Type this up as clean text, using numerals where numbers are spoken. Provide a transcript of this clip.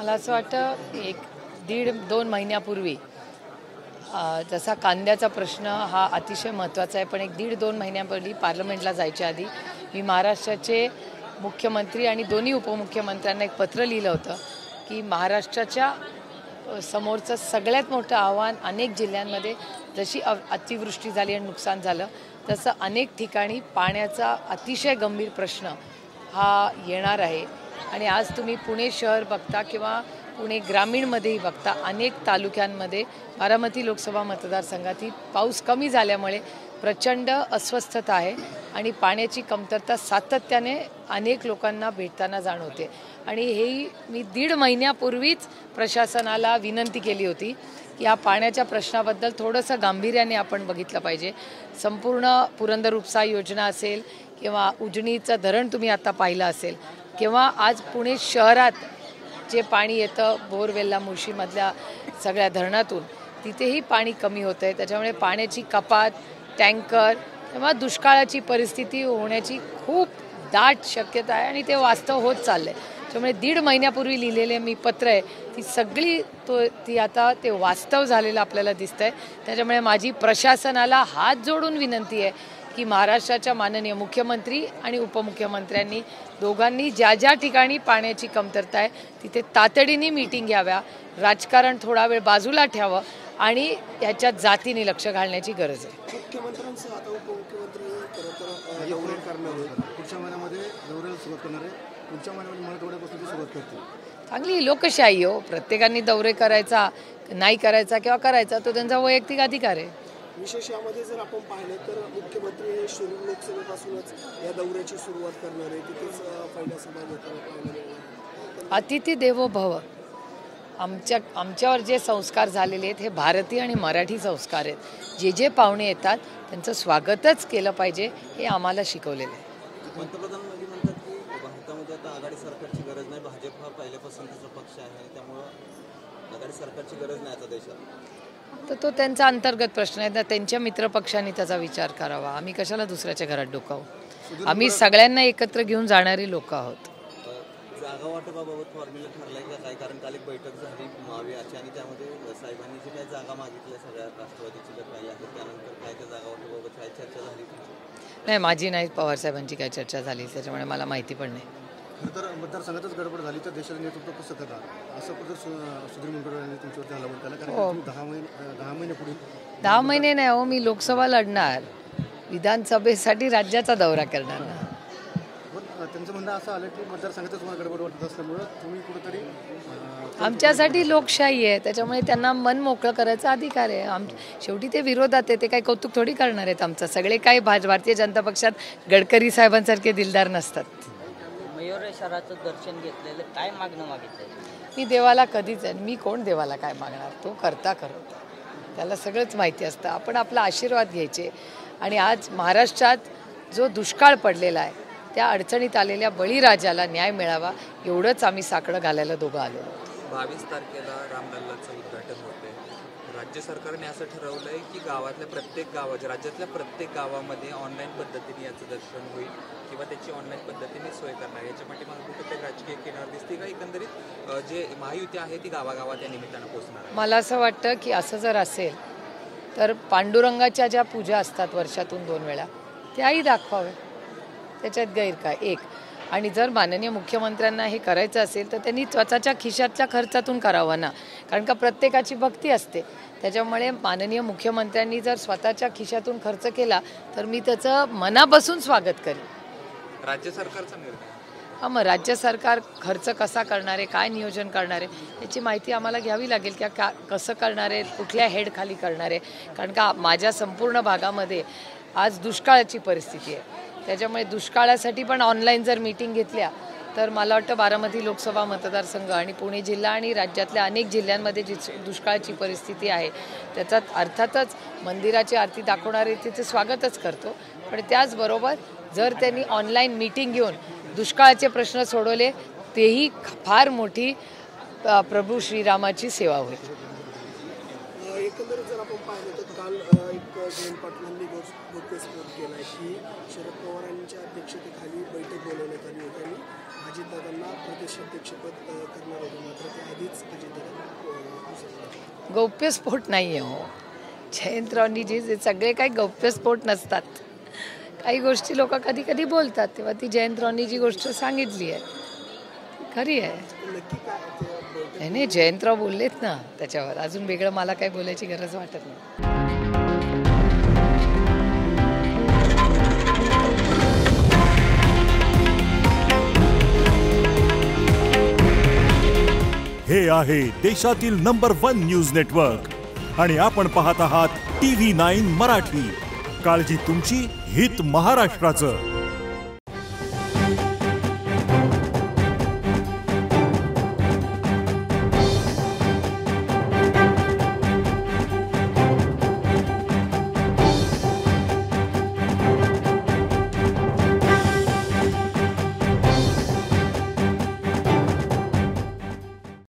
मला असं वाटतं एक दीड दोन महिन्यापूर्वी जसा कांद्याचा प्रश्न हा अतिशय महत्त्वाचा आहे, पण एक दीड दोन महिन्यापूर्वी पार्लमेंटला जायच्या आधी मी महाराष्ट्राचे मुख्यमंत्री आणि दोन्ही उपमुख्यमंत्र्यांना एक पत्र लिहिलं होतं की महाराष्ट्राच्या समोरचं सगळ्यात मोठं आव्हान अनेक जिल्ह्यांमध्ये जशी अतिवृष्टी झाली आणि नुकसान झालं तसं अनेक ठिकाणी पाण्याचा अतिशय गंभीर प्रश्न हा येणार आहे। आणि आज तुम्ही पुणे शहर बघता किंवा पुणे ग्रामीणमध्येही बघता, अनेक तालुक्यांमध्ये बारामती लोकसभा मतदारसंघातील पाऊस कमी झाल्यामुळे प्रचंड अस्वस्थता आहे आणि पाण्याची कमतरता सातत्याने अनेक लोकांना भेटताना जाणवते। आणि हेही मी दीड महिन्यापूर्वीच प्रशासनाला विनंती केली होती की या पाण्याच्या प्रश्नाबद्दल थोडंसं गांभीर्याने आपण बघितलं पाहिजे। संपूर्ण पुरंदर उपसा योजना असेल किंवा उजनीचं धरण तुम्ही आता पाहिलं असेल किंवा आज पुणे शहरात जे पाणी येतं बोरवेल्ला मुळशीमधल्या सगळ्या धरणातून तिथेही पाणी कमी होतं आहे। त्याच्यामुळे पाण्याची कपात, टँकर किंवा दुष्काळाची परिस्थिती होण्याची खूप दाट शक्यता आहे आणि ते वास्तव होत चाललं आहे। त्यामुळे दीड महिन्यापूर्वी लिहिलेले मी पत्र आहे ती सगळी ती आता ते वास्तव झालेलं आपल्याला दिसतं आहे। त्याच्यामुळे माझी प्रशासनाला हात जोडून विनंती आहे की महाराष्ट्राच्या माननीय मुख्यमंत्री आणि उपमुख्यमंत्र्यांनी दोघांनी ज्या ज्या ठिकाणी पाण्याची कमतरता आहे तिथे तातडीने मीटिंग घ्याव्या, राजकारण थोडा वेळ बाजूला ठेवावं आणि ह्याच्यात जातीने लक्ष घालण्याची गरज आहे। मुख्यमंत्र्यांसह आता उपमुख्यमंत्री दौरे करणार आहेत, पुढच्या महिन्यामध्ये दौऱ्याला सुरुवात करणार आहे, पुढच्या महिन्यामध्ये मराठवाड्यापासून सुरुवात करतील। चांगली लोकशाही हो, प्रत्येकाने दौरे करायचा नाही करायचा किंवा करायचा तो त्यांचा वैयक्तिक अधिकार आहे। विशेष यामध्ये जर आपण पाहिलं तर मुख्यमंत्री हे शिरूर लोकसभेपासूनच या दौऱ्याची सुरुवात करणार आहे, तिथेच पहिल्या सभा घेताना अतिथी देवो भव आमच्यावर जे संस्कार झालेले आहेत हे भारतीय आणि मराठी संस्कार आहेत। जे जे पाहुणे येतात त्यांचं स्वागतच केलं पाहिजे हे आम्हाला शिकवलेलं आहे। पंतप्रधान मोदी म्हणतात की भारतामध्ये आता आघाडी सरकारची गरज नाही, भाजप हा पहिल्यापासूनचा पक्ष आहे, त्यामुळं आघाडी सरकारची गरज नाही आता देशात। तर तो त्यांचा अंतर्गत प्रश्न आहे ना, त्यांच्या मित्रपक्षांनी त्याचा विचार करावा। आम्ही कशाला दुसऱ्याच्या घरात डोकावू? आम्ही सगळ्यांना एकत्र घेऊन जाणारी लोक आहोत। जागा वाटपाबाबत फॉर्म्युला ठरलाय का काय? कारण काल एक बैठक झाली महाविहारची आणि त्यामध्ये साहेबांनी जी काही जागा मागितल्या सगळ्या राष्ट्रवादीची ज्या काही आहेत त्यानंतर काय त्या जागा वाटपाबाबत काय चर्चा झाली? नाही, माझी नाही, पवार साहेबांची काय चर्चा झाली त्याच्यामुळे मला माहिती पण नाही। खरं तर मतदारसंघातच गडबड झाली तर देशाचं नेतृत्व कसं करणार असं कुठं सुधीर मुनगंटीवार तुमच्यावरती हल्ला बोलताना, कारण 10 महिने पुढे 10 महिने नाही हो, मी लोकसभा लढणार, विधानसभेसाठी राज्याचा दौरा करणार ना। त्यांचं म्हणणं असं आलं की मतदारसंघातच तुम्हाला गडबड वाटत असल्यामुळं तुम्ही कुठेतरी आमच्यासाठी लोकशाही आहे, त्याच्यामुळे त्यांना मन मोकळं करायचा अधिकार आहे। शेवटी ते विरोधात आहे, ते काही कौतुक थोडी करणार आहेत आमचं। सगळे काही भारतीय जनता पक्षात गडकरी साहेबांसारखे दिलदार नसतात। मयूरेश्वराचं दर्शन घेतलेलं काय मागणं मागितलं? मी देवाला कधीच आहे, मी कोण देवाला काय मागणार? तो करता करतो, त्याला सगळंच माहिती असतं। आपण आपला आशीर्वाद घ्यायचे आणि आज महाराष्ट्रात जो दुष्काळ पडलेला आहे त्या अडचणीत आलेल्या बळीराजाला न्याय मिळावा एवढंच आम्ही साकडं घालायला दोघं आलेलो। 22 तारखेला रामलल्लाचं उद्घाटन होते। राज्य सरकारने असं ठरवलंय की गावातल्या प्रत्येक गावाच्या राज्यातल्या प्रत्येक गावामध्ये ऑनलाईन पद्धतीने याचं दर्शन होईल किंवा त्याची ऑनलाईन पद्धतीने सोय करणार। याच्या पाठीमागे कुठेतरी राजकीय किनार दिसते का? एकंदरीत जे महायुती आहे ती गावागावात या निमित्तानं पोहोचणार? मला असं वाटतं की असं जर असेल तर पांडुरंगाच्या ज्या पूजा असतात वर्षातून 2 वेळा त्याही दाखवाव्या, त्याच्यात गैर काय? एक, आणि जर माननीय मुख्यमंत्र्यांना हे करायचं असेल तर त्यांनी स्वतःच्या खिशातल्या खर्चातून करावं ना, कारण का प्रत्येकाची भक्ती असते। त्याच्यामुळे माननीय मुख्यमंत्र्यांनी जर स्वतःच्या खिशातून खर्च केला तर मी त्याचं मनापासून स्वागत करेन। राज्य सरकारचा निर्णय हां, मग राज्य सरकार खर्च कसा करणार आहे, काय नियोजन करणार आहे याची माहिती आम्हाला घ्यावी लागेल की कसं करणार आहे, कुठल्या हेडखाली करणार आहे। कारण का माझ्या संपूर्ण भागामध्ये आज दुष्काळाची परिस्थिती आहे, त्याच्यामुळे दुष्काळासाठी पण ऑनलाईन जर मीटिंग घेतल्या तर मला वाटतं बारामती लोकसभा मतदारसंघ आणि पुणे जिल्हा आणि राज्यातल्या अनेक जिल्ह्यांमध्ये जी दुष्काळाची परिस्थिती आहे त्याच्यात अर्थातच मंदिराची आरती दाखवणारे तिथे स्वागतच करतो, पण त्याचबरोबर जर त्यांनी ऑनलाईन मीटिंग घेऊन दुष्काळाचे प्रश्न सोडवले तेही फार मोठी प्रभू श्रीरामाची सेवा होईल। एकंदरीत जर आपण पाहिलं तर काल एक जयंत पाटलांनी घोषस्फोट केला की शरद पवारांच्या अध्यक्षतेखाली बैठक बोलवण्यात आली होती आणि अजितदादांना प्रदेशाध्यक्षपद करणार होते, मात्र ते गौप्यस्फोट नाही आहे हो. जयंतरावांनी जे सगळे काही गौप्यस्फोट नसतात. काही गोष्टी लोक कधी कधी बोलतात, तेव्हा ती जयंतरावांनी जी गोष्ट सांगितली आहे ती खरी आहे. नक्की काय ते बैठक नाही जयंतराव बोललेत ना त्याच्यावर, अजून वेगळं मला काही बोलायची गरज वाटत नाही. हे आहे देशातील नंबर 1 न्यूज नेटवर्क आणि आपण पाहत आहात TV9 मराठी. काळजी तुमची, हित महाराष्ट्राचं.